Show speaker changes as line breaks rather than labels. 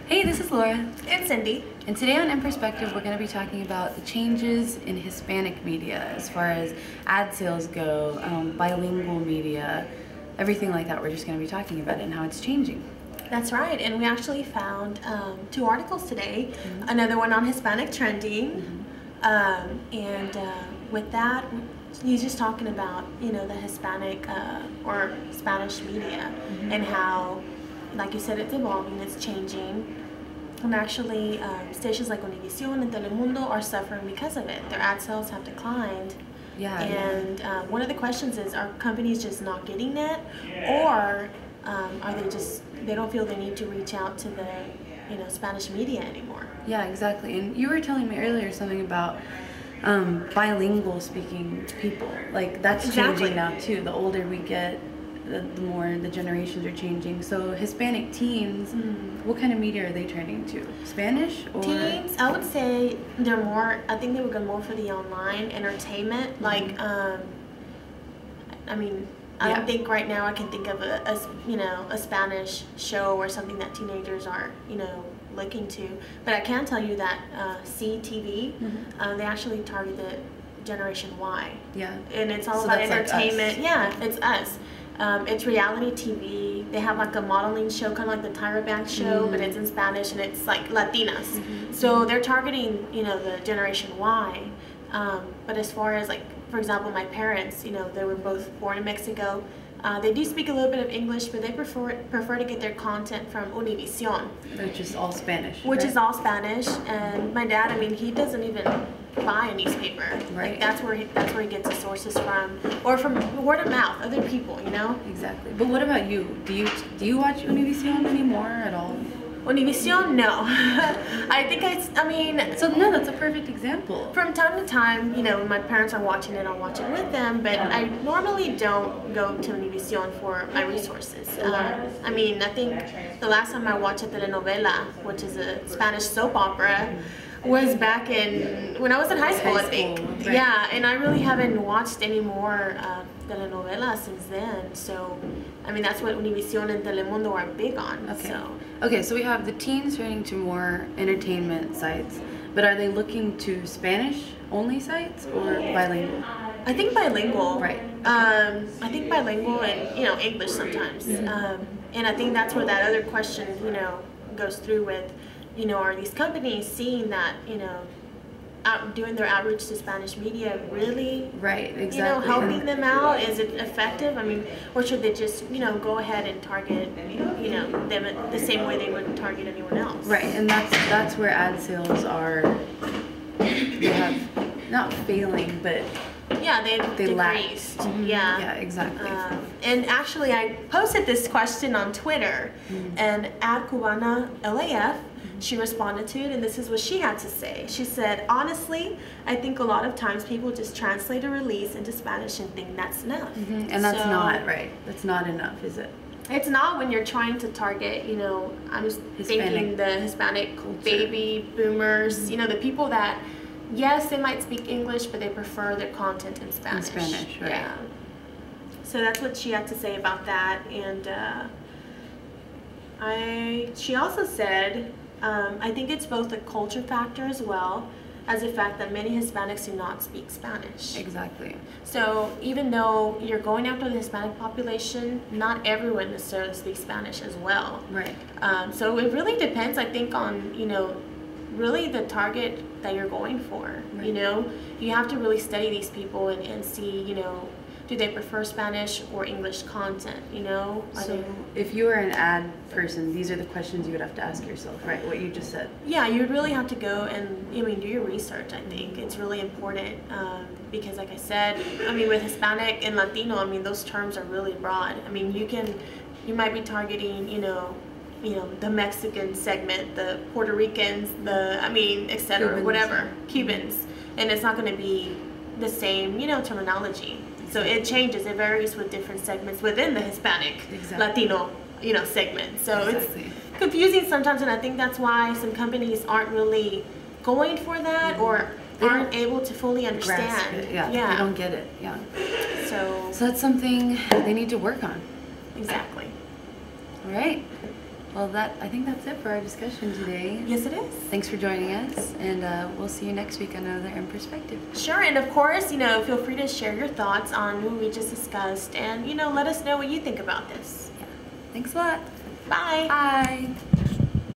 Hey, this is Laura.
And Cindy.
And today on In Perspective, we're going to be talking about the changes in Hispanic media as far as ad sales go, bilingual media, everything like that. We're just going to be talking about it and how it's changing.
That's right, and we actually found two articles today. Another one on Hispanic trending, with that, he's just talking about the Hispanic or Spanish media and how, like you said, it's evolving, it's changing, and actually stations like Univision and Telemundo are suffering because of it. Their ad sales have declined. One of the questions is, are companies just not getting it, or are they don't feel the need to reach out to the Spanish media anymore?
Yeah, exactly. And you were telling me earlier something about bilingual speaking people. Like that's changing now too. The older we get, the more the generations are changing. So Hispanic teens, what kind of media are they turning to? Spanish or
teens? I would say they're more. I think they would go more for the online entertainment. Like, I don't think right now I can think of a Spanish show or something that teenagers are looking to. But I can tell you that CTV, they actually target the Generation Y. Yeah. And it's all about entertainment. Like yeah, it's us. It's reality TV. They have like a modeling show, kind of like the Tyra Banks show, but it's in Spanish and it's like Latinas. So they're targeting the Generation Y. But as far as, like, for example, my parents, they were both born in Mexico. They do speak a little bit of English, but they prefer to get their content from Univision,
which is all Spanish.
Which is all Spanish. And my dad, he doesn't even buy a newspaper. Right. Like that's where he gets his sources from, or from word of mouth, other people.
Exactly. But what about you? Do you watch Univision anymore at all?
Univision, no.
So no, that's a perfect example.
From time to time, when my parents are watching it, I'll watch it with them, but I normally don't go to Univision for my resources. I think the last time I watched a telenovela, which is a Spanish soap opera, was back when I was in high school, I think. Right. Yeah, and I really haven't watched any more telenovelas since then. So, that's what Univision and Telemundo are big on.
Okay, so we have the teens turning to more entertainment sites, but are they looking to Spanish-only sites or bilingual?
I think bilingual.
Right.
I think bilingual and, English sometimes. And I think that's where that other question, goes through with, are these companies seeing that, doing their outreach to Spanish media really, helping them out? Is it effective? Or should they just, go ahead and target, them the same way they would target anyone else?
Right, and that's where ad sales are. They have not failing, but
they decreased.
Yeah, exactly.
And actually, I posted this question on Twitter, and @Cubana LAF. She responded to it, and this is what she had to say. She said, "Honestly, I think a lot of times people just translate a release into Spanish and think that's enough."
And that's not right. That's not enough, is it?
It's not when you're trying to target, I'm just thinking the Hispanic culture. Baby boomers, the people that, yes, they might speak English, but they prefer their content in Spanish.
In Spanish, right.
Yeah. So that's what she had to say about that. And she also said, I think it's both a culture factor as well as the fact that many Hispanics do not speak Spanish.
Exactly.
So even though you're going after the Hispanic population, not everyone necessarily speaks Spanish as well.
Right.
So it really depends, I think, on, really the target that you're going for. Right. You have to really study these people and see, do they prefer Spanish or English content,
So if you were an ad person, these are the questions you would have to ask yourself, right? What you just said.
Yeah, you would really have to go and, do your research, I think. It's really important because, like I said, with Hispanic and Latino, those terms are really broad. You might be targeting, the Mexican segment, the Puerto Ricans, et cetera, Cubans. Whatever, Cubans. And it's not going to be the same, terminology. So it changes, it varies with different segments within the Hispanic, Latino, segment. So it's confusing sometimes, and I think that's why some companies aren't really going for that or aren't able to fully understand.
It. Yeah, they don't get it. Yeah. So
So
that's something they need to work on.
Exactly.
All right. Well, I think that's it for our discussion today.
Yes, it is.
Thanks for joining us, and we'll see you next week on another In Perspective.
Sure, and of course, feel free to share your thoughts on what we just discussed, and let us know what you think about this.
Yeah. Thanks a lot.
Bye.
Bye.